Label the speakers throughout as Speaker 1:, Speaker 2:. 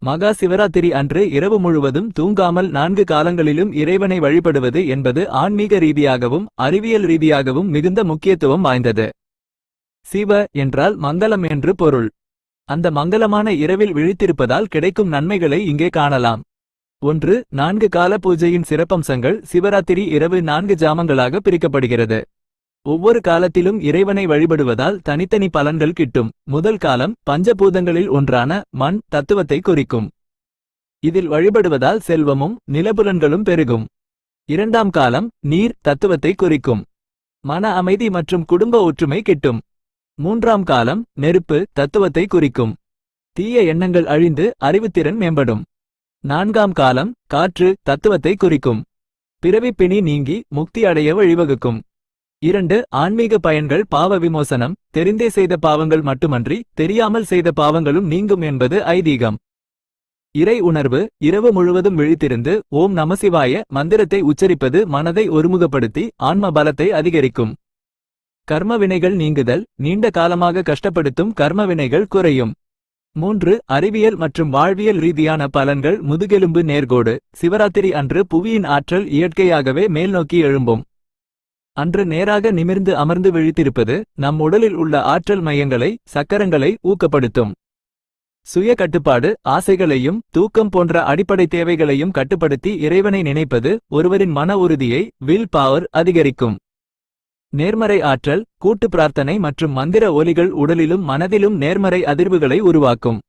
Speaker 1: மகா சிவராத்திரி அன்று இரவு முழுவதும் தூங்காமல் 4 காலங்களிலும் இறைவனை வழிபடுவது என்பது ஆன்மீக ரீதியாகவும் அறிவியல் ரீதியாகவும் மிகுந்த முக்கியத்துவம் வாய்ந்தது. சிவ என்றால் மங்களம் என்று பொருள். அந்த மங்களமான இரவில் விழித்திருப்பதால் கிடைக்கும் நன்மைகளை இங்கே காணலாம். 1. 4 கால பூஜையின் சிறப்பம்சங்கள். சிவராத்திரி இரவு 4 ஜாமங்களாக பிரிக்கப்படுகிறது. ஒவ்வொரு காலத்திலும் இறைவனை வழிபடுவதால் தனித்தனி பலன்கள் கிட்டும். முதல் காலம் பஞ்சபூதங்களில் ஒன்றான மண் தத்துவத்தை குறிக்கும். இதில் வழிபடுவதால் செல்வமும் நிலபுலன்களும் பெருகும். இரண்டாம் காலம் நீர் தத்துவத்தை குறிக்கும். மன அமைதி மற்றும் குடும்ப ஒற்றுமை கிட்டும். மூன்றாம் காலம் நெருப்பு தத்துவத்தை குறிக்கும். தீய எண்ணங்கள் அழிந்து அறிவுத்திறன் மேம்படும். நான்காம் காலம் காற்று தத்துவத்தை குறிக்கும். பிறவிப் பிணி நீங்கி முக்தி அடைய வழிவகுக்கும். 2. ஆன்மீக பயன்கள். பாவ விமோசனம். தெரிந்தே செய்த பாவங்கள் மட்டுமன்றி தெரியாமல் செய்த பாவங்களும் நீங்கும் என்பது ஐதீகம். இறை உணர்வு. இரவு முழுவதும் விழித்திருந்து ஓம் நமசிவாய மந்திரத்தை உச்சரிப்பது மனதை ஒருமுகப்படுத்தி ஆன்ம பலத்தை அதிகரிக்கும். கர்ம வினைகள் நீங்குதல். நீண்ட காலமாக கஷ்டப்படுத்தும் கர்ம வினைகள் குறையும். 3. அறிவியல் மற்றும் வாழ்வியல் ரீதியான பலன்கள். முதுகெலும்பு நேர்கோடு. சிவராத்திரி அன்று புவியின் ஆற்றல் இயற்கையாகவே மேல்நோக்கி எழும்பும். அன்று நேராக நிமிர்ந்து அமர்ந்து விழித்திருப்பது நம் உடலில் உள்ள ஆற்றல் மையங்களை சக்கரங்களை ஊக்கப்படுத்தும். சுய கட்டுப்பாடு. ஆசைகளையும் தூக்கம் போன்ற அடிப்படை தேவைகளையும் கட்டுப்படுத்தி இறைவனை நினைப்பது ஒருவரின் மன உறுதியை வில் பவர் அதிகரிக்கும். நேர்மறை ஆற்றல். கூட்டு பிரார்த்தனை மற்றும் மந்திர ஒலிகள் உடலிலும் மனதிலும் நேர்மறை அதிர்வுகளை உருவாக்கும்.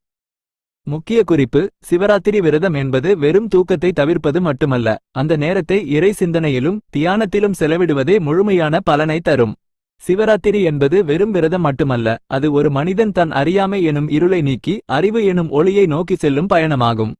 Speaker 1: முக்கிய குறிப்பு. சிவராத்திரி விரதம் என்பது வெறும் தூக்கத்தை தவிர்ப்பது மட்டுமல்ல, அந்த நேரத்தை இறை சிந்தனையிலும் தியானத்திலும் செலவிடுவதே முழுமையான பலனை தரும். சிவராத்திரி என்பது வெறும் விரதம் மட்டுமல்ல, அது ஒரு மனிதன் தன் அறியாமை எனும் இருளை நீக்கி அறிவு எனும் ஒளியை நோக்கி செல்லும் பயணமாகும்.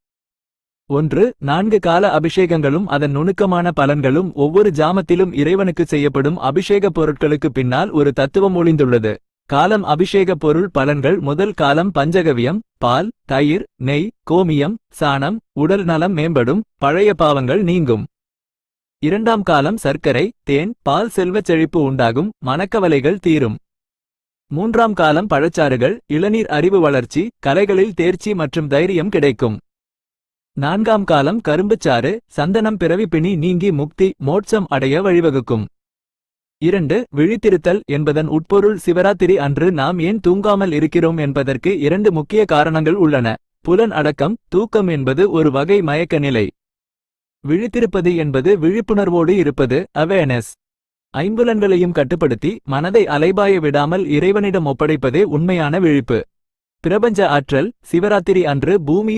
Speaker 1: 1. 4 கால அபிஷேகங்களும் அதன் நுணுக்கமான பலன்களும். ஒவ்வொரு ஜாமத்திலும் இறைவனுக்கு செய்யப்படும் அபிஷேக பொருட்களுக்கு பின்னால் ஒரு தத்துவம் ஒளிந்துள்ளது. காலம். அபிஷேக பொருள் பலன்கள். முதல் காலம் பஞ்சகவியம். பால், தயிர், நெய், கோமியம், சாணம். உடல் நலம் மேம்படும், பழைய பாவங்கள் நீங்கும். இரண்டாம் காலம் சர்க்கரை, தேன், பால். செல்வச் செழிப்பு உண்டாகும், மனக்கவலைகள் தீரும். மூன்றாம் காலம் பழச்சாறுகள். இளநீர். அறிவு வளர்ச்சி, கலைகளில் தேர்ச்சி மற்றும் தைரியம் கிடைக்கும். நான்காம் காலம் கரும்புச்சாறு. சந்தனம். பிறவி பிணி நீங்கி முக்தி மோட்சம் அடைய வழிவகுக்கும். 2. விழித்திருத்தல் என்பதன் உட்பொருள். சிவராத்திரி அன்று நாம் ஏன் தூங்காமல் இருக்கிறோம் என்பதற்கு 2 முக்கிய காரணங்கள் உள்ளன. புலன் அடக்கம். தூக்கம் என்பது ஒரு வகை மயக்க நிலை. விழித்திருப்பது என்பது விழிப்புணர்வோடு இருப்பது அவேர்னஸ். ஐம்புலன்களையும் கட்டுப்படுத்தி மனதை அலைபாய விடாமல் இறைவனிடம் ஒப்படைப்பதே உண்மையான விழிப்பு. பிரபஞ்ச ஆற்றல். சிவராத்திரி அன்று பூமியின்